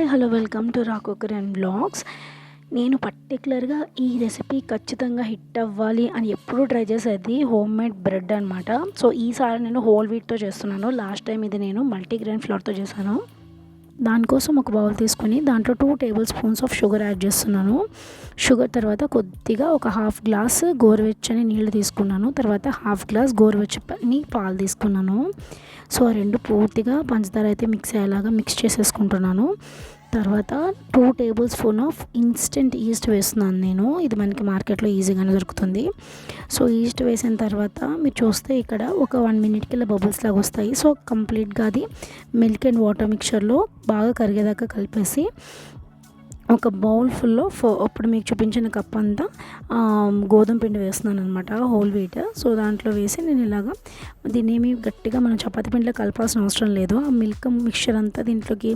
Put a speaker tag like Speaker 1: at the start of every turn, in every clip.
Speaker 1: Hi hello welcome to రా cooker and vlogs. నేను పర్టికులర్గా ఈ రెసిపీ ఖచ్చితంగా హిట్ అవ్వాలి అని ఎప్పుడూ ట్రై చేసేది హోమ్ మేడ్ బ్రెడ్ అనమాట. సో ఈసారి నేను హోల్ వీట్తో చేస్తున్నాను. లాస్ట్ టైం ఇది నేను మల్టీగ్రెయిన్ ఫ్లోర్తో చేశాను. దానికోసం ఒక బౌల్ తీసుకొని దాంట్లో 2 table spoons of sugar add చేస్తున్నాను. షుగర్ తర్వాత కొద్దిగా ఒక హాఫ్ గ్లాస్ గోరువెచ్చని నీళ్ళు తీసుకున్నాను. తర్వాత హాఫ్ గ్లాస్ గోరువెచ్చని పాలు తీసుకున్నాను. సో ఆ రెండు పూర్తిగా పంచదార అయితే మిక్స్ అయ్యేలాగా మిక్స్ చేసేసుకుంటున్నాను. తర్వాత 2 table spoon of instant east వేస్తున్నాను నేను. ఇది మనకి మార్కెట్లో ఈజీగానే దొరుకుతుంది. సో ఈస్ట్ వేసిన తర్వాత మీరు చూస్తే ఇక్కడ ఒక 1 మినిట్కి ఇలా బబుల్స్ లాగా వస్తాయి. సో కంప్లీట్గా అది మిల్క్ అండ్ వాటర్ మిక్చర్లో బాగా కరిగేదాకా కలిపేసి ఒక బౌల్ ఫుల్లో ఇప్పుడు మీకు చూపించిన కప్ అంతా గోధుమ పిండి వేస్తున్నాను అనమాట, హోల్ వీట్. సో దాంట్లో వేసి నేను ఇలాగా దీన్ని ఏమి గట్టిగా మనం చపాతీ పిండిలో కలపాల్సిన అవసరం లేదు. ఆ మిల్క్ మిక్చర్ అంతా దీంట్లోకి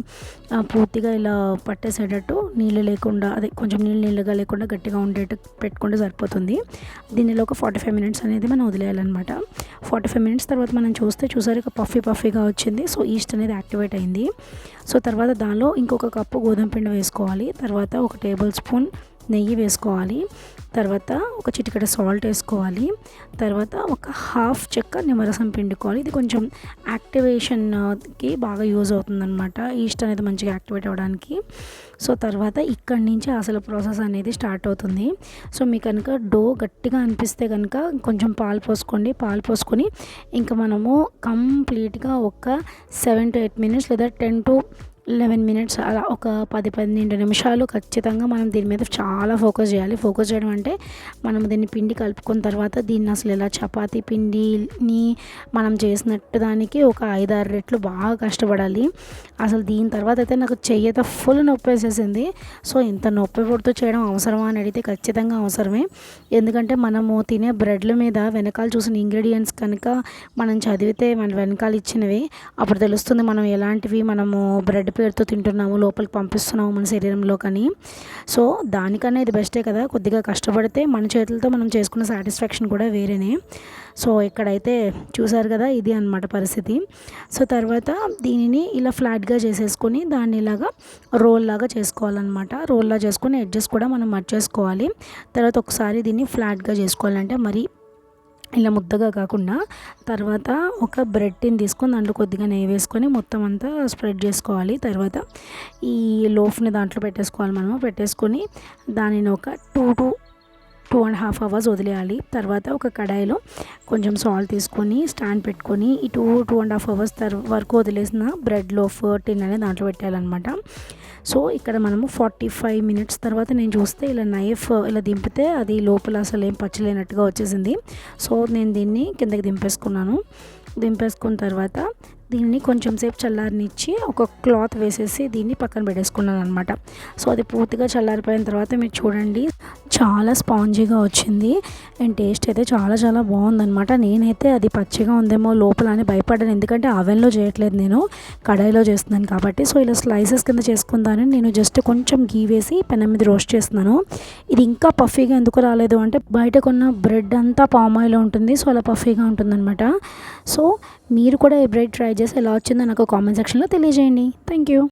Speaker 1: పూర్తిగా ఇలా పట్టేసేటట్టు నీళ్ళు లేకుండా, అదే కొంచెం నీళ్ళుగా లేకుండా గట్టిగా ఉండేట్టు పెట్టుకుంటే సరిపోతుంది. దీనిలో ఒక 45 మినిట్స్ అనేది మనం వదిలేయాలన్నమాట. 45 మినిట్స్ తర్వాత మనం చూసారు ఇక పఫీగా వచ్చింది. సో ఈస్ట్ అనేది యాక్టివేట్ అయింది. సో తర్వాత దానిలో ఇంకొక కప్పు గోధుమ పిండి వేసుకోవాలి. తర్వాత ఒక టేబుల్ స్పూన్ నెయ్యి వేసుకోవాలి. తర్వాత ఒక చిటికెడ సాల్ట్ వేసుకోవాలి. తర్వాత ఒక హాఫ్ చెక్క నిమ్మరసం పిండుకోవాలి. ఇది కొంచెం యాక్టివేషన్కి బాగా యూజ్ అవుతుందన్నమాట, ఈస్ట్ అనేది మంచిగా యాక్టివేట్ అవ్వడానికి. సో తర్వాత ఇక్కడి నుంచి అసలు ప్రాసెస్ అనేది స్టార్ట్ అవుతుంది. సో మీకు కనుక డో గట్టిగా అనిపిస్తే కనుక కొంచెం పాలు పోసుకోండి. పాలు పోసుకొని ఇంకా మనము కంప్లీట్గా ఒక 7 to 8 మినిట్స్ లేదా 10 to 11 మినిట్స్ అలా ఒక 10-12 నిమిషాలు ఖచ్చితంగా మనం దీని మీద చాలా ఫోకస్ చేయాలి. ఫోకస్ చేయడం అంటే మనం దీన్ని పిండి కలుపుకున్న తర్వాత దీన్ని అసలు ఇలా చపాతీ పిండిని మనం చేసినట్టు దానికి ఒక 5-6 రెట్లు బాగా కష్టపడాలి. అసలు దీని తర్వాత అయితే నాకు చెయ్యత ఫుల్ నొప్పి వేసేసింది. సో ఇంత నొప్పి పుడుతూ చేయడం అవసరమా అని అడిగితే ఖచ్చితంగా అవసరమే. ఎందుకంటే మనము తినే బ్రెడ్ల మీద వెనకాల చూసిన ఇంగ్రీడియంట్స్ కనుక మనం చదివితే మన వెనకాల ఇచ్చినవి అప్పుడు తెలుస్తుంది మనం ఎలాంటివి మనము బ్రెడ్ పేరుతో తింటున్నాము, లోపలికి పంపిస్తున్నాము మన శరీరంలో. కానీ సో దానికన్నా ఇది బెస్టే కదా. కొద్దిగా కష్టపడితే మన చేతులతో మనం చేసుకున్న సాటిస్ఫాక్షన్ కూడా వేరేనే. సో ఇక్కడైతే చూసారు కదా, ఇది అన్నమాట పరిస్థితి. సో తర్వాత దీనిని ఇలా ఫ్లాట్గా చేసేసుకొని దాన్ని ఇలాగా రోల్ లాగా చేసుకోవాలన్నమాట. రోల్లా చేసుకొని ఎడ్జెస్ కూడా మనం మర్చేసుకోవాలి. తర్వాత ఒకసారి దీన్ని ఫ్లాట్గా చేసుకోవాలంటే మరి ఇలా ముద్దగా కాకుండా తర్వాత ఒక బ్రెడ్ని తీసుకొని దాంట్లో కొద్దిగా నెయ్యి వేసుకొని మొత్తం అంతా స్ప్రెడ్ చేసుకోవాలి. తర్వాత ఈ లోఫ్ని దాంట్లో పెట్టేసుకొని దానిని ఒక 2-2.5 అవర్స్ వదిలేయాలి. తర్వాత ఒక కడాయిలో కొంచెం సాల్ట్ తీసుకొని స్టాండ్ పెట్టుకొని ఈ 2-2.5 అవర్స్ వరకు వదిలేసిన బ్రెడ్ లోఫ్ టిన్ అనేది దాంట్లో పెట్టాలన్నమాట. సో ఇక్కడ మనము 45 మినిట్స్ తర్వాత నేను చూస్తే ఇలా నైఫ్ ఇలా దింపితే అది లోపల అసలు ఏం పచ్చలేనట్టుగా వచ్చేసింది. సో నేను దీన్ని కిందకి దింపేసుకున్న తర్వాత దీన్ని కొంచెం సేపు చల్లారనిచ్చి ఒక క్లాత్ వేసేసి దీన్ని పక్కన పెట్టేసుకున్నాను అనమాట. సో అది పూర్తిగా చల్లారిపోయిన తర్వాత మీరు చూడండి చాలా స్పాంజీగా వచ్చింది అండ్ టేస్ట్ అయితే చాలా బాగుందనమాట. నేనైతే అది పచ్చిగా ఉందేమో లోపల అని భయపడ్డాను, ఎందుకంటే అవెన్లో చేయట్లేదు, నేను కడాయిలో చేస్తున్నాను కాబట్టి. సో ఇలా స్లైసెస్ కింద చేసుకుందానని నేను జస్ట్ కొంచెం గీ వేసి పెనం మీద రోస్ట్ చేస్తున్నాను. ఇది ఇంకా పఫీగా ఎందుకు రాలేదు అంటే బయట కొన్న బ్రెడ్ అంతా పామ్ ఆయిల్ ఉంటుంది. సో అలా పఫీగా ఉంటుందన్నమాట. సో మీరు కూడా ఈ బ్రెడ్ ట్రై చేసి ఎలా వచ్చిందో నాకు కామెంట్ సెక్షన్లో తెలియజేయండి. Thank you.